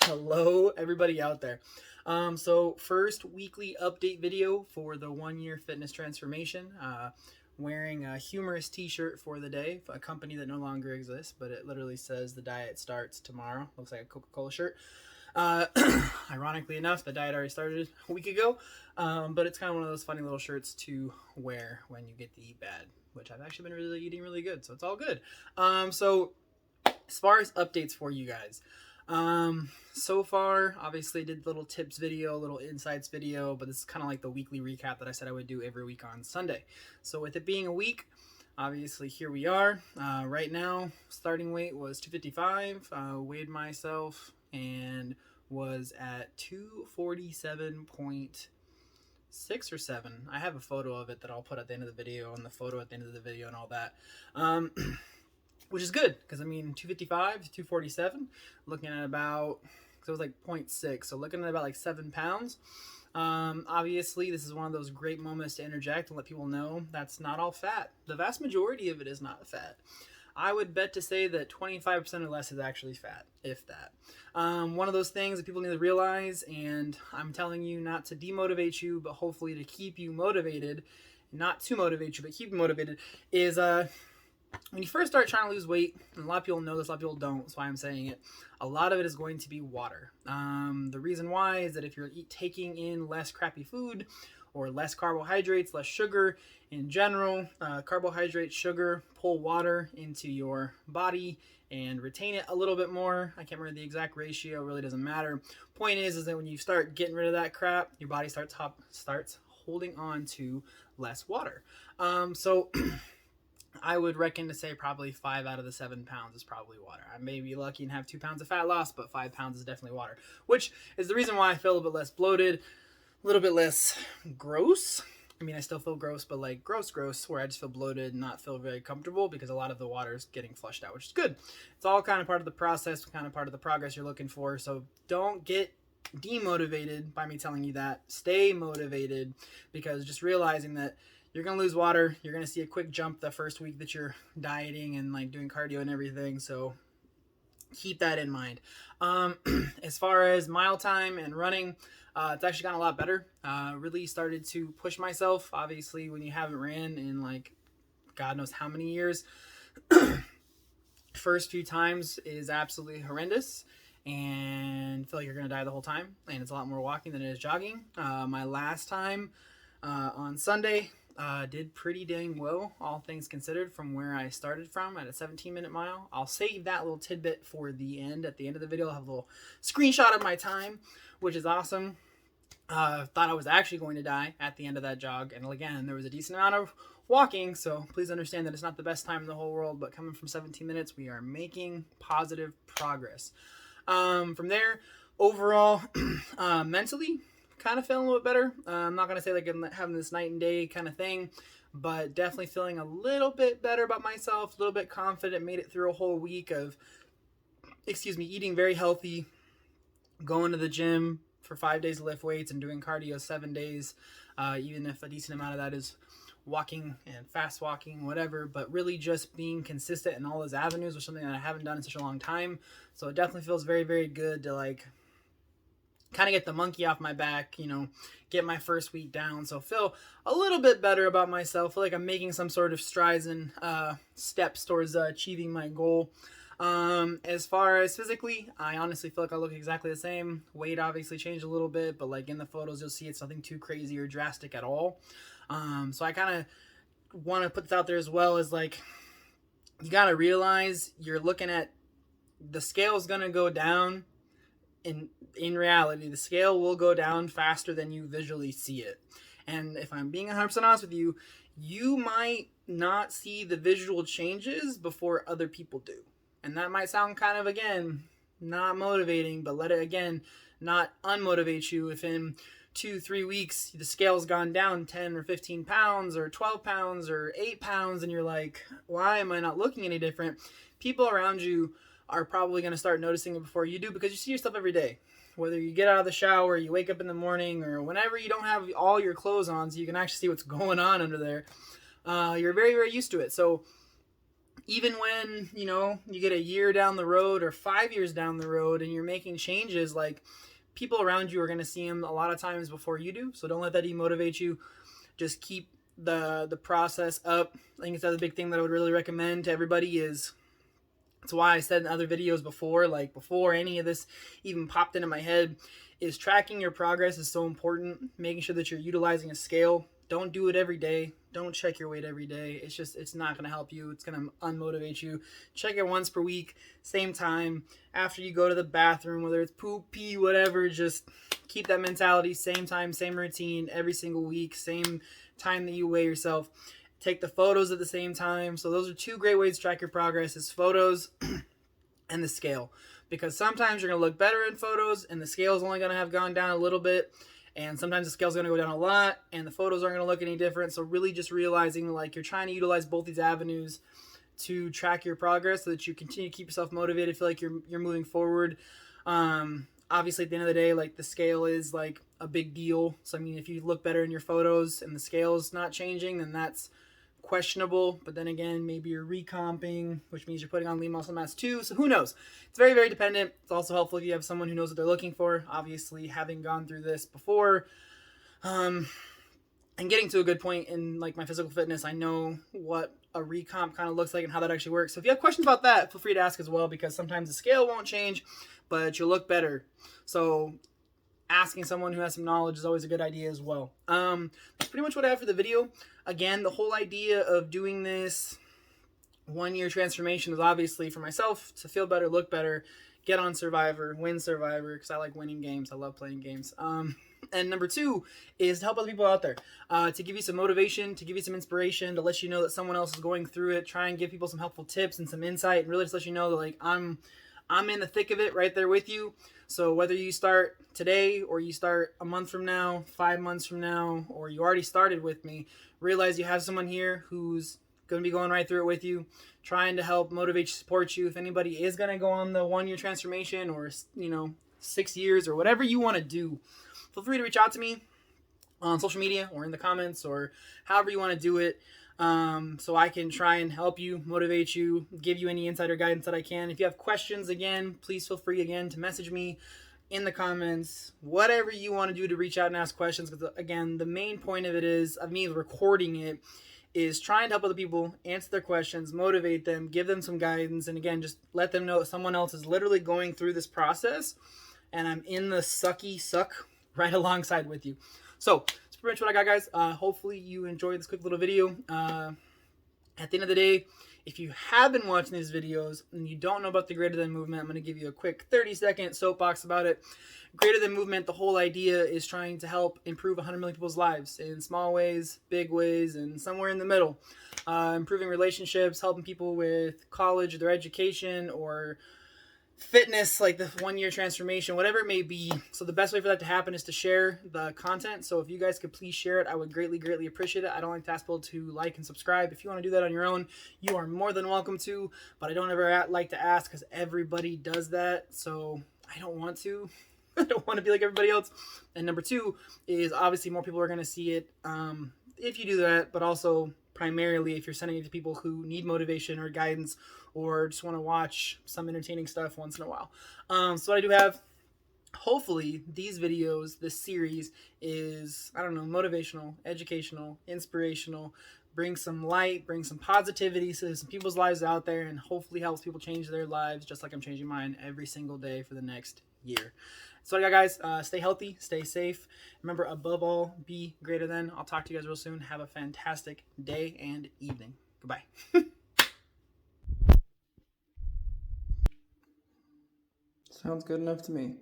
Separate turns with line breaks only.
Hello, everybody out there. So first weekly update video for the 1 year fitness transformation. Wearing a humorous t-shirt for the day, for a company that no longer exists, but it literally says the diet starts tomorrow. Looks like a Coca-Cola shirt. Uh, Ironically enough, the diet already started a week ago, but it's kind of one of those funny little shirts to wear when you get to eat bad, which I've actually been really eating really good, so it's all good. So as far as updates for you guys, so far, obviously did little tips video, little insights video, but this is kind of like the weekly recap that I said I would do every week on Sunday. So with it being a week, obviously here we are. Right now, starting weight was 255. Weighed myself and was at 247.6 or 7. I have a photo of it that I'll put at the end of the video, and the photo at the end of the video and all that. Which is good, because I mean 255 to 247, looking at about, because it was like 0.6, so looking at about like 7 pounds. Obviously this is one of those great moments to interject and let people know that's not all fat. The vast majority of it is not fat. I would bet to say that 25% or less is actually fat, if that. One of those things that people need to realize, and I'm telling you not to demotivate you, but hopefully to keep you motivated, not to motivate you, but keep you motivated, is when you first start trying to lose weight, and a lot of people know this, a lot of people don't, that's why I'm saying it, a lot of it is going to be water. The reason why is that if you're taking in less crappy food, or less carbohydrates, less sugar in general, carbohydrates, sugar, pull water into your body and retain it a little bit more. I can't remember the exact ratio, it really doesn't matter. Point is that when you start getting rid of that crap, your body starts holding on to less water. So I would reckon to say probably 5 out of the 7 pounds is probably water. I may be lucky and have 2 pounds of fat loss, but 5 pounds is definitely water, which is the reason why I feel a little bit less bloated, a little bit less gross. I mean, I still feel gross, but like gross, where I just feel bloated and not feel very comfortable because a lot of the water is getting flushed out, which is good. It's all kind of part of the process, kind of part of the progress you're looking for. So don't get demotivated by me telling you that. Stay motivated, because just realizing that you're going to lose water. You're going to see a quick jump the first week that you're dieting and like doing cardio and everything. So keep that in mind. As far as mile time and running, it's actually gotten a lot better. Really started to push myself. Obviously, when you haven't ran in like God knows how many years, first few times is absolutely horrendous and feel like you're going to die the whole time. And it's a lot more walking than it is jogging. My last time on Sunday, did pretty dang well, all things considered, from where I started from at a 17-minute mile. I'll save that little tidbit for the end. At the end of the video, I'll have a little screenshot of my time, which is awesome. Thought I was actually going to die at the end of that jog. And again, there was a decent amount of walking, so please understand that it's not the best time in the whole world, but coming from 17 minutes, we are making positive progress. From there, overall, mentally, kind of feeling a little bit better. I'm not going to say like I'm having this night and day kind of thing, but definitely feeling a little bit better about myself, a little bit confident. Made it through a whole week of, eating very healthy, going to the gym for 5 days to lift weights and doing cardio 7 days, even if a decent amount of that is walking and fast walking, whatever, but really just being consistent in all those avenues was something that I haven't done in such a long time. So it definitely feels very, very good to like kind of get the monkey off my back, get my first week down. So feel a little bit better about myself. Feel like I'm making some sort of strides and steps towards achieving my goal. As far as physically, I honestly feel like I look exactly the same. Weight obviously changed a little bit, but like in the photos, you'll see it's nothing too crazy or drastic at all. So I kind of want to put this out there as well, as like, you got to realize you're looking at the scale's going to go down. In reality, the scale will go down faster than you visually see it. And if I'm being 100% honest with you, you might not see the visual changes before other people do. And that might sound kind of, again, not motivating, but let it, again, not unmotivate you if in 2-3 weeks the scale's gone down 10 or 15 pounds or 12 pounds or 8 pounds and you're like, why am I not looking any different? People around you are probably going to start noticing it before you do, because you see yourself every day. Whether you get out of the shower, you wake up in the morning, or whenever you don't have all your clothes on so you can actually see what's going on under there, you're very, very used to it. So even when, you know, you get a year down the road or 5 years down the road and you're making changes, like, people around you are going to see them a lot of times before you do. So don't let that demotivate you. Just keep the process up. I think it's another big thing that I would really recommend to everybody is, that's why I said in other videos before, like before any of this even popped into my head, is tracking your progress is so important. Making sure that you're utilizing a scale. Don't do it every day. Don't check your weight every day. It's not going to help you. It's going to unmotivate you. Check it once per week, same time, after you go to the bathroom, whether it's poop, pee, whatever. Just keep that mentality, same time, same routine, every single week, same time that you weigh yourself. Take the photos at the same time. So those are two great ways to track your progress, is photos and the scale. Because sometimes you're going to look better in photos and the scale is only going to have gone down a little bit. And sometimes the scale is going to go down a lot and the photos aren't going to look any different. So really just realizing, like, you're trying to utilize both these avenues to track your progress so that you continue to keep yourself motivated, feel like you're moving forward. Obviously, at the end of the day, like, the scale is like a big deal. So, I mean, if you look better in your photos and the scale is not changing, then that's questionable. But then again, maybe you're recomping, which means you're putting on lean muscle mass too. So who knows? It's very, very dependent. It's also helpful if you have someone who knows what they're looking for. Obviously, having gone through this before, and getting to a good point in, like, my physical fitness, I know what a recomp kind of looks like and how that actually works. So if you have questions about that, feel free to ask as well, because sometimes the scale won't change, but you'll look better. So asking someone who has some knowledge is always a good idea as well. That's pretty much what I have for the video. Again, the whole idea of doing this 1 year transformation is obviously for myself to feel better, look better, get on Survivor, win Survivor, because I like winning games. I love playing games. And number two is to help other people out there, to give you some motivation, to give you some inspiration, to let you know that someone else is going through it, try and give people some helpful tips and some insight, and really just let you know that, like, I'm in the thick of it right there with you. So whether you start today or you start a month from now, 5 months from now, or you already started with me, realize you have someone here who's going to be going right through it with you, trying to help motivate you, support you. If anybody is going to go on the 1 year transformation, or, you know, 6 years, or whatever you want to do, feel free to reach out to me on social media or in the comments or however you want to do it. So I can try and help you, motivate you, give you any insider guidance that I can. If you have questions, again, please feel free again to message me in the comments, whatever you want to do to reach out and ask questions. Because again, the main point of it is, of me recording it, is trying to help other people, answer their questions, motivate them, give them some guidance, and again, just let them know that someone else is literally going through this process, and I'm in the suck right alongside with you. So that's pretty much what I got, guys. Hopefully you enjoyed this quick little video. At the end of the day, if you have been watching these videos and you don't know about the greater than movement, I'm going to give you a quick 30-second soapbox about it. Greater than movement, the whole idea is trying to help improve 100 million people's lives in small ways, big ways, and somewhere in the middle. Improving relationships, helping people with college, their education, or fitness, like the 1 year transformation, whatever it may be. So the best way for that to happen is to share the content. So if you guys could please share it, I would greatly appreciate it. I don't like to ask people to like and subscribe. If you want to do that on your own, you are more than welcome to, but I don't ever like to ask, because everybody does that. So I don't want to. I don't want to be like everybody else. And number two is, obviously more people are going to see it if you do that, but also primarily if you're sending it to people who need motivation or guidance, or just want to watch some entertaining stuff once in a while. So what I do have, hopefully these videos, this series is, I don't know, motivational, educational, inspirational, bring some light, bring some positivity to some people's lives out there, and hopefully helps people change their lives just like I'm changing mine every single day for the next year. So what I got, guys. Stay healthy, stay safe. Remember, above all, be greater than. I'll talk to you guys real soon. Have a fantastic day and evening. Goodbye. Sounds good enough to me.